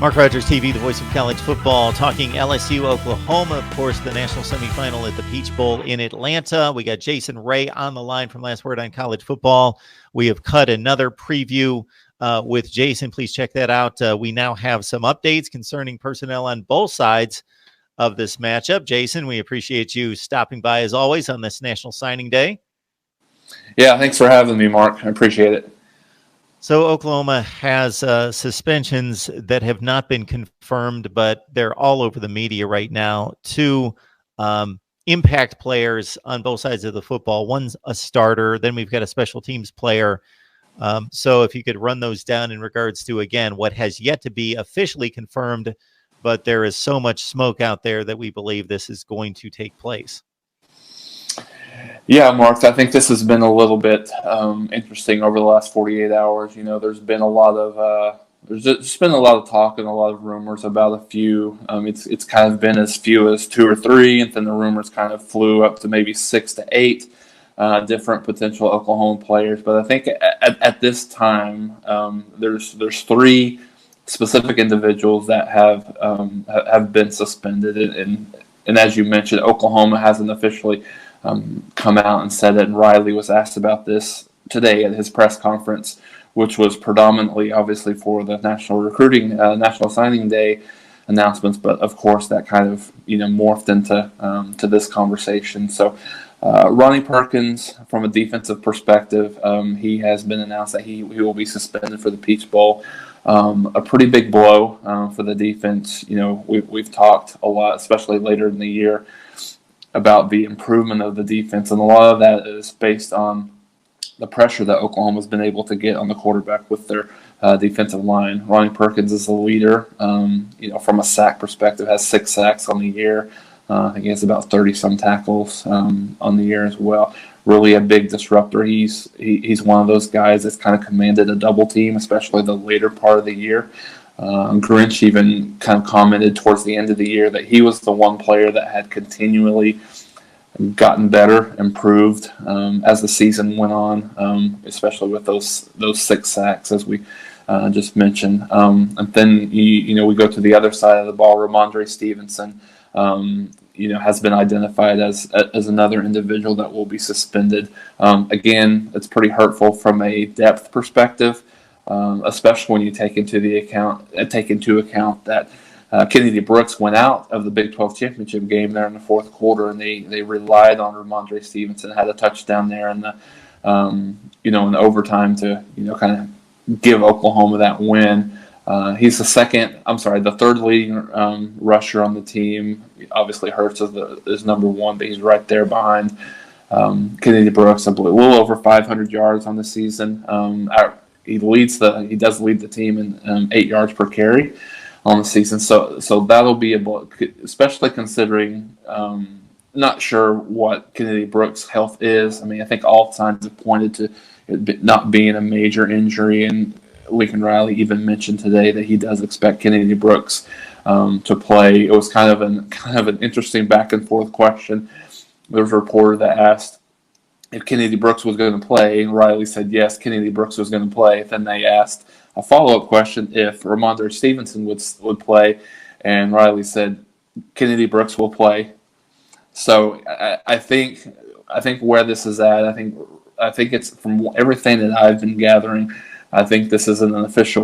Mark Rogers TV, the voice of college football, talking LSU, Oklahoma, of course, the national semifinal at the Peach Bowl in Atlanta. We got Jason Ray on the line from Last Word on College Football. We have cut another preview with Jason. Please check that out. We now have some updates concerning personnel on both sides of this matchup. Jason, we appreciate you stopping by as always on this National Signing Day. Yeah, thanks for having me, Mark. I appreciate it. So Oklahoma has suspensions that have not been confirmed, but they're all over the media right now. Two impact players on both sides of the football. One's a starter. Then we've got a special teams player. So if you could run those down in regards to, again, what has yet to be officially confirmed, but there is so much smoke out there that we believe this is going to take place. Yeah, Mark, I think this has been a little bit interesting over the last 48 hours. You know, there's been a lot of there's just been a lot of talk and a lot of rumors about a few. It's kind of been as few as 2 or 3, and then the rumors kind of flew up to maybe 6 to 8 different potential Oklahoma players. But I think at this time, there's 3 specific individuals that have been suspended, and as you mentioned, Oklahoma hasn't officially come out and said it, and Riley was asked about this today at his press conference, which was predominantly, obviously, for the National Signing Day announcements, but of course that kind of morphed into to this conversation. So Ronnie Perkins, from a defensive perspective, he has been announced that he will be suspended for the Peach Bowl. A pretty big blow for the defense. We've talked a lot, especially later in the year, about the improvement of the defense, and a lot of that is based on the pressure that Oklahoma's been able to get on the quarterback with their defensive line. Ronnie Perkins is the leader. From a sack perspective, has 6 sacks on the year. I think he has about 30-some tackles on the year as well. Really a big disruptor. He's one of those guys that's kind of commanded a double team, especially the later part of the year. Grinch even kind of commented towards the end of the year that he was the one player that had continually gotten better, improved as the season went on, especially with those 6 sacks, as we just mentioned. And then we go to the other side of the ball. Ramondre Stevenson, has been identified as another individual that will be suspended. Again, it's pretty hurtful from a depth perspective. Especially when you take into account that Kennedy Brooks went out of the Big 12 championship game there in the fourth quarter, and they relied on Ramondre Stevenson, had a touchdown there in the in overtime to kind of give Oklahoma that win. He's the third leading rusher on the team. Obviously, Hurts is number 1, but he's right there behind Kennedy Brooks. A little over 500 yards on the season. He does lead the team in 8 yards per carry on the season. So that'll be a blow, especially considering not sure what Kennedy Brooks' health is. I mean, I think all signs have pointed to it not being a major injury, and Lincoln Riley even mentioned today that he does expect Kennedy Brooks to play. It was kind of an interesting back and forth question. There was a reporter that asked if Kennedy Brooks was going to play, and Riley said yes, Kennedy Brooks was going to play. Then they asked a follow-up question if Ramondre Stevenson would play, and Riley said Kennedy Brooks will play. So I think where this is at, I think it's from everything that I've been gathering, I think this is an official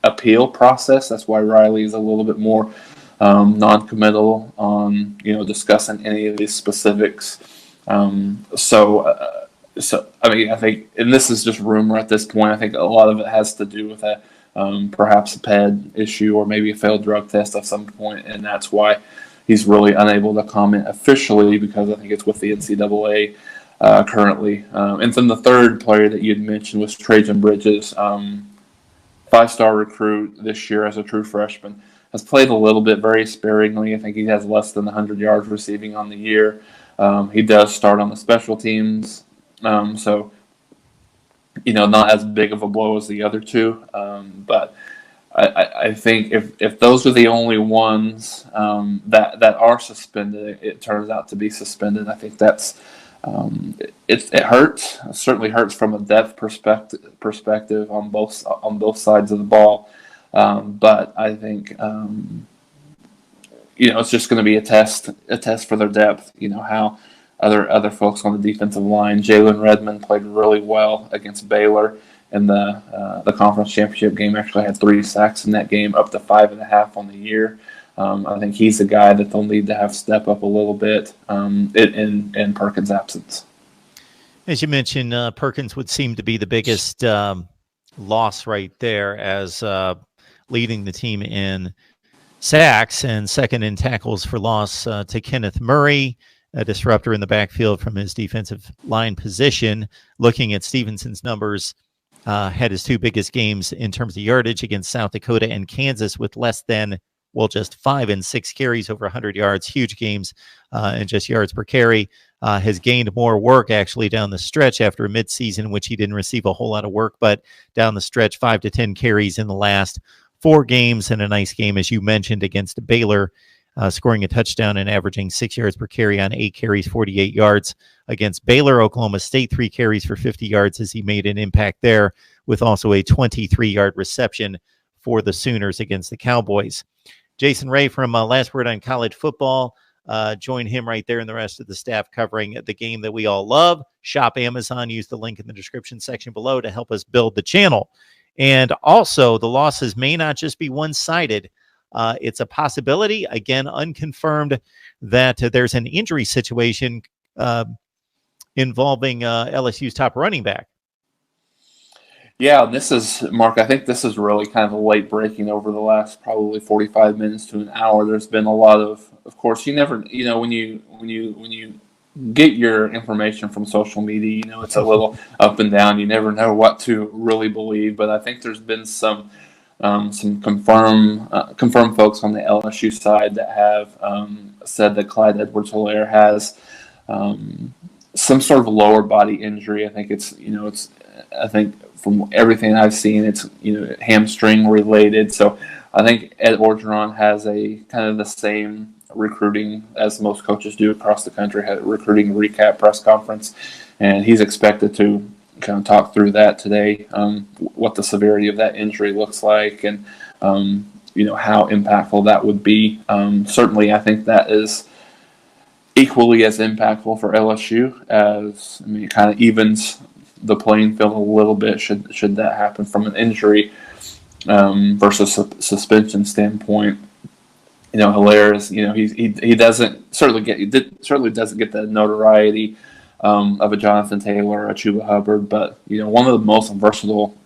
appeal process. That's why Riley is a little bit more non-committal on discussing any of these specifics. So I mean, I think, and this is just rumor at this point, I think a lot of it has to do with perhaps a PED issue or maybe a failed drug test at some point, and that's why he's really unable to comment officially, because I think it's with the NCAA currently. And then the third player that you'd mentioned was Trajan Bridges, 5-star recruit this year as a true freshman. Has played a little bit, very sparingly. I think he has less than 100 yards receiving on the year. He does start on the special teams, so not as big of a blow as the other 2. But I think if those are the only ones that are suspended, it turns out to be suspended. I think that's it hurts. It certainly hurts from a depth perspective on both sides of the ball. But I think it's just going to be a test for their depth. How other folks on the defensive line. Jalen Redmond played really well against Baylor in the conference championship game. Actually had 3 sacks in that game, up to 5.5 on the year. I think he's a guy that they'll need to have step up a little bit in Perkins' absence. As you mentioned, Perkins would seem to be the biggest loss right there, as leading the team in sacks and second in tackles for loss to Kenneth Murray, a disruptor in the backfield from his defensive line position. Looking at Stevenson's numbers, had his 2 biggest games in terms of yardage against South Dakota and Kansas, with less than, just 5 and 6 carries over 100 yards. Huge games and just yards per carry. Has gained more work actually down the stretch after a midseason in which he didn't receive a whole lot of work, but down the stretch, 5 to 10 carries in the last 4 games, and a nice game, as you mentioned, against Baylor, scoring a touchdown and averaging 6 yards per carry on 8 carries, 48 yards. Against Baylor, Oklahoma State, 3 carries for 50 yards as he made an impact there, with also a 23-yard reception for the Sooners against the Cowboys. Jason Ray from Last Word on College Football. Join him right there and the rest of the staff covering the game that we all love. Shop Amazon. Use the link in the description section below to help us build the channel. And also, the losses may not just be one-sided. It's a possibility, again, unconfirmed, that there's an injury situation involving LSU's top running back. Yeah, this is, Mark, I think this is really kind of a late breaking over the last probably 45 minutes to an hour. There's been a lot of course, you never, when you get your information from social media, it's a little up and down. You never know what to really believe, but I think there's been some confirmed folks on the LSU side that have said that Clyde Edwards-Helaire has some sort of lower body injury. I think I think from everything I've seen, it's hamstring related. So I think Ed Orgeron has a kind of the same recruiting as most coaches do across the country, had a recruiting recap press conference, and he's expected to kind of talk through that today, what the severity of that injury looks like, and how impactful that would be. Certainly, I think that is equally as impactful for LSU, as it kind of evens the playing field a little bit should that happen from an injury versus suspension standpoint. Helaire is, he doesn't certainly doesn't get the notoriety of a Jonathan Taylor, a Chuba Hubbard, but one of the most versatile,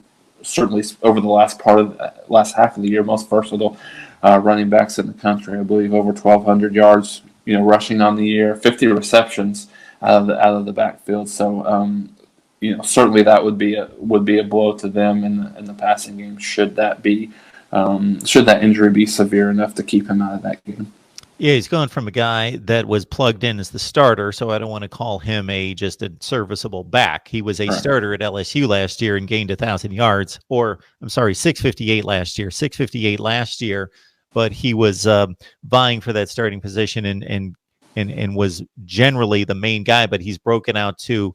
certainly over the last half of the year, most versatile running backs in the country. I believe over 1,200 yards, rushing on the year, 50 receptions out of the backfield. So certainly that would be a blow to them in the passing game should that injury be severe enough to keep him out of that game. Yeah, he's gone from a guy that was plugged in as the starter, so I don't want to call him just a serviceable back. He was a starter at LSU last year and gained 1,000 yards, 658 last year. 658 last year, but he was vying for that starting position and was generally the main guy, but he's broken out to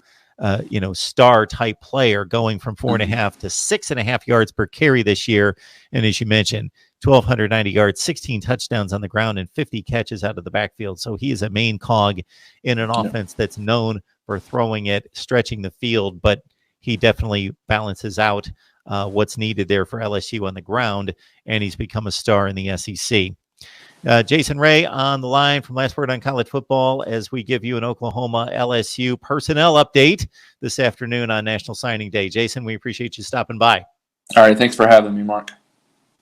star type player, going from 4.5 to 6.5 yards per carry this year. And as you mentioned, 1,290 yards, 16 touchdowns on the ground, and 50 catches out of the backfield. So he is a main cog in an offense that's known for throwing it, stretching the field, but he definitely balances out what's needed there for LSU on the ground, and he's become a star in the SEC. Jason Ray on the line from Last Word on College Football as we give you an Oklahoma LSU personnel update this afternoon on National Signing Day. Jason, we appreciate you stopping by. All right, thanks for having me, Mark.